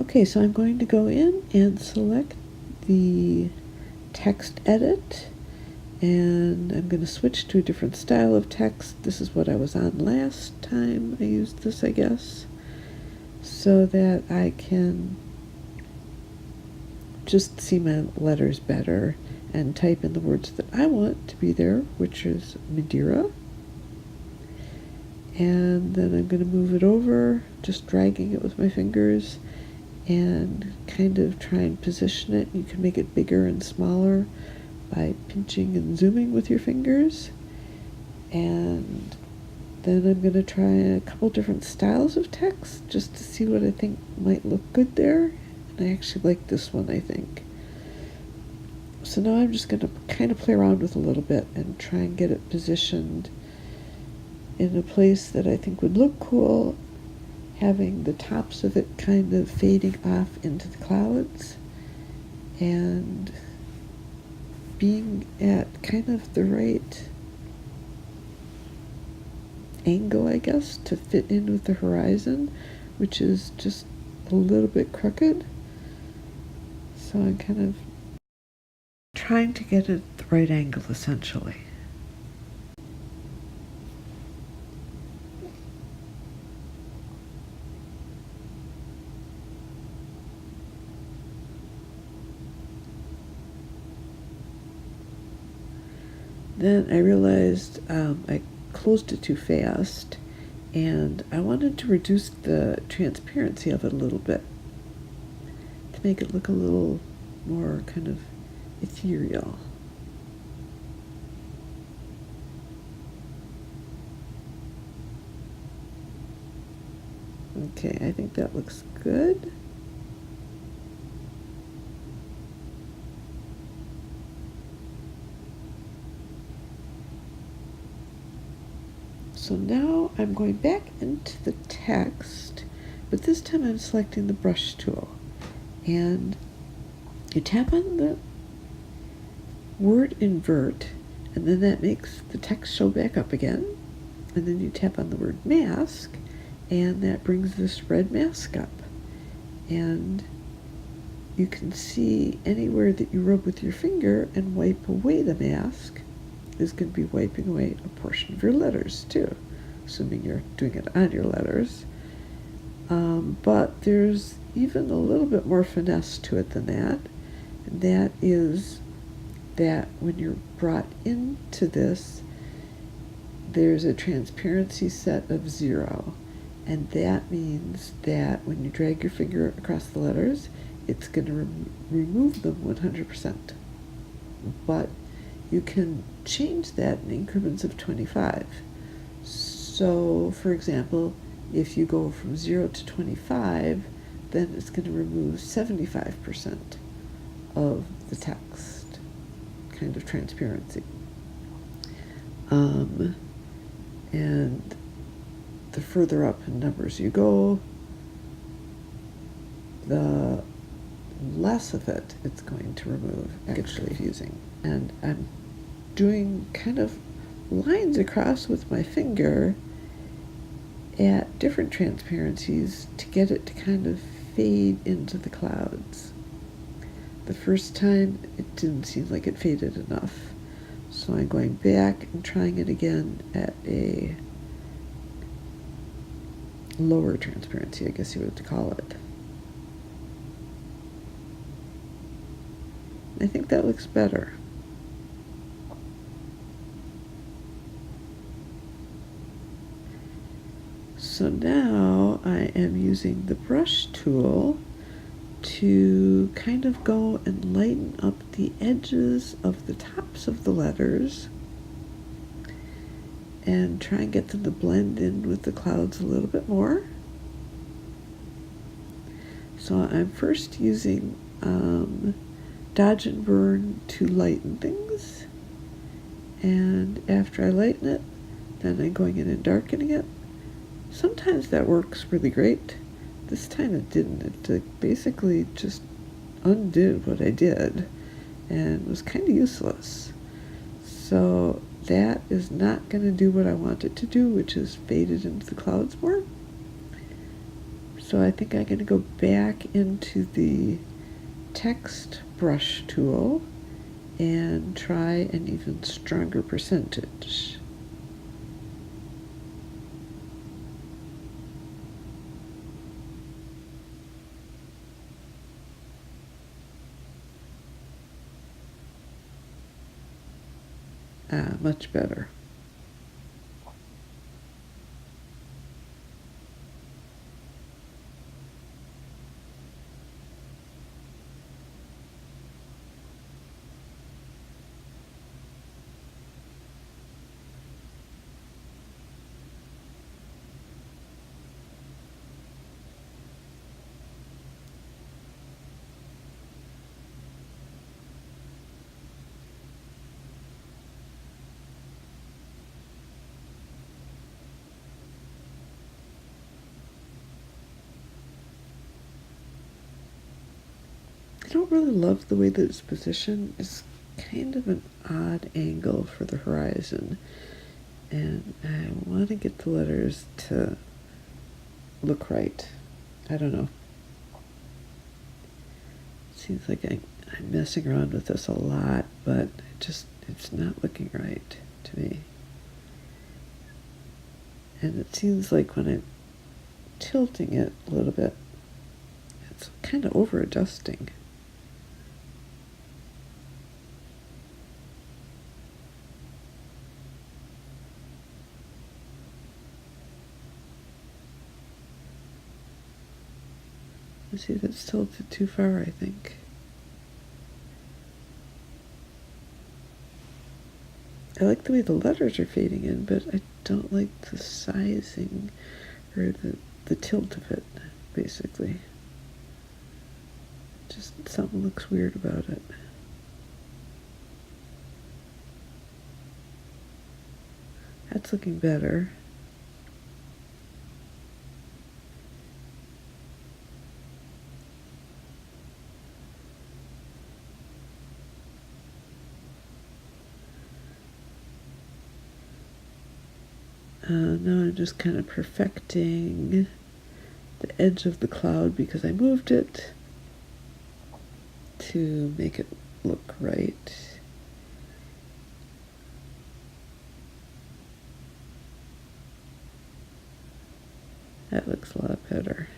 Okay, so I'm going to go in and select the text edit, and I'm going to switch to a different style of text. This is what I was on last time I used this, I guess, so that I can just see my letters better and type in the words that I want to be there, which is Madeira. And then I'm going to move it over, just dragging it with my fingers and kind of try and position it. You can make it bigger and smaller by pinching and zooming with your fingers. And then I'm going to try a couple different styles of text just to see what I think might look good there. And I actually like this one, I think. So now I'm just going to kind of play around with a little bit and try and get it positioned in a place that I think would look cool, having the tops of it kind of fading off into the clouds and being at kind of the right angle, I guess, to fit in with the horizon, which is just a little bit crooked. So I'm kind of trying to get it at the right angle, essentially. Then I realized I closed it too fast, and I wanted to reduce the transparency of it a little bit to make it look a little more kind of ethereal. Okay, I think that looks good. So now I'm going back into the text, but this time I'm selecting the brush tool. And you tap on the word invert, and then that makes the text show back up again. And then you tap on the word mask, and that brings this red mask up. And you can see anywhere that you rub with your finger and wipe away the mask is going to be wiping away a portion of your letters too, assuming you're doing it on your letters. But there's even a little bit more finesse to it than that, and that is that when you're brought into this, there's a transparency set of 0, and that means that when you drag your finger across the letters, it's going to remove them 100%. But you can change that in increments of 25. So, for example, if you go from 0 to 25, then it's going to remove 75% of the text kind of transparency. And the further up in numbers you go, the less of it it's going to remove, actually confusing. And I'm doing kind of lines across with my finger at different transparencies to get it to kind of fade into the clouds. The first time it didn't seem like it faded enough, so I'm going back and trying it again at a lower transparency, I guess you would call it. I think that looks better. So now I am using the brush tool to kind of go and lighten up the edges of the tops of the letters and try and get them to blend in with the clouds a little bit more. So I'm first using Dodge and Burn to lighten things, and after I lighten it, then I'm going in and darkening it. Sometimes that works really great. This time it didn't. It basically just undid what I did and was kind of useless. So that is not going to do what I want it to do, which is fade it into the clouds more. So I think I'm going to go back into the text brush tool and try an even stronger percentage. Much better. I don't really love the way that it's positioned. It's kind of an odd angle for the horizon, and I want to get the letters to look right. I don't know. It seems like I'm messing around with this a lot, but it's not looking right to me. And it seems like when I'm tilting it a little bit, it's kind of over adjusting. Let's see, that's tilted too far, I think. I like the way the letters are fading in, but I don't like the sizing or the tilt of it, basically. Just something looks weird about it. That's looking better. Now I'm just kind of perfecting the edge of the cloud because I moved it to make it look right. That looks a lot better.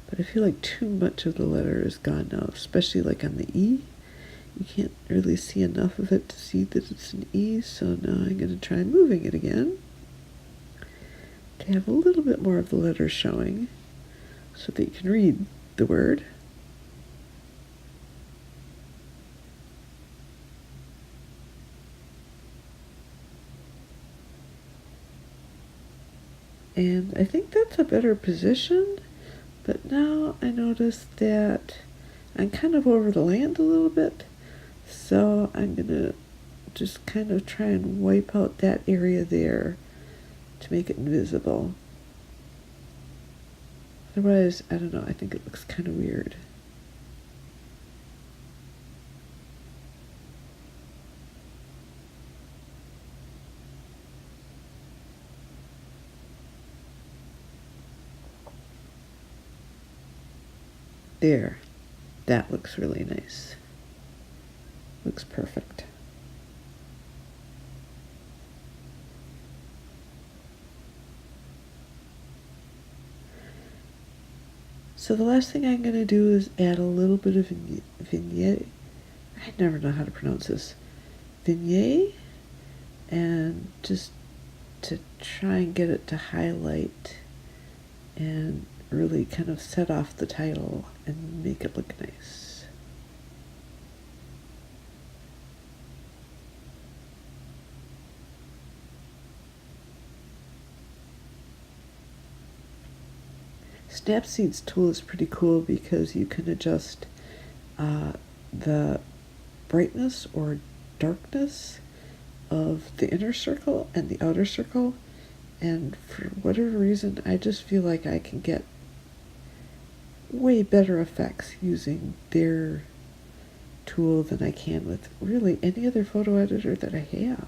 But I feel like too much of the letter is gone now, especially like on the E. You can't really see enough of it to see that it's an E, so now I'm going to try moving it again to have a little bit more of the letter showing so that you can read the word. And I think that's a better position, but now I notice that I'm kind of over the land a little bit, so I'm going to just kind of try and wipe out that area there to make it invisible. Otherwise, I don't know, I think it looks kind of weird. There, that looks really nice. Looks perfect. So the last thing I'm going to do is add a little bit of vignette. I never know how to pronounce this. Vignette, and just to try and get it to highlight and really kind of set off the title and make it look nice. Snapseed's tool is pretty cool because you can adjust the brightness or darkness of the inner circle and the outer circle, and for whatever reason I just feel like I can get way better effects using their tool than I can with really any other photo editor that I have.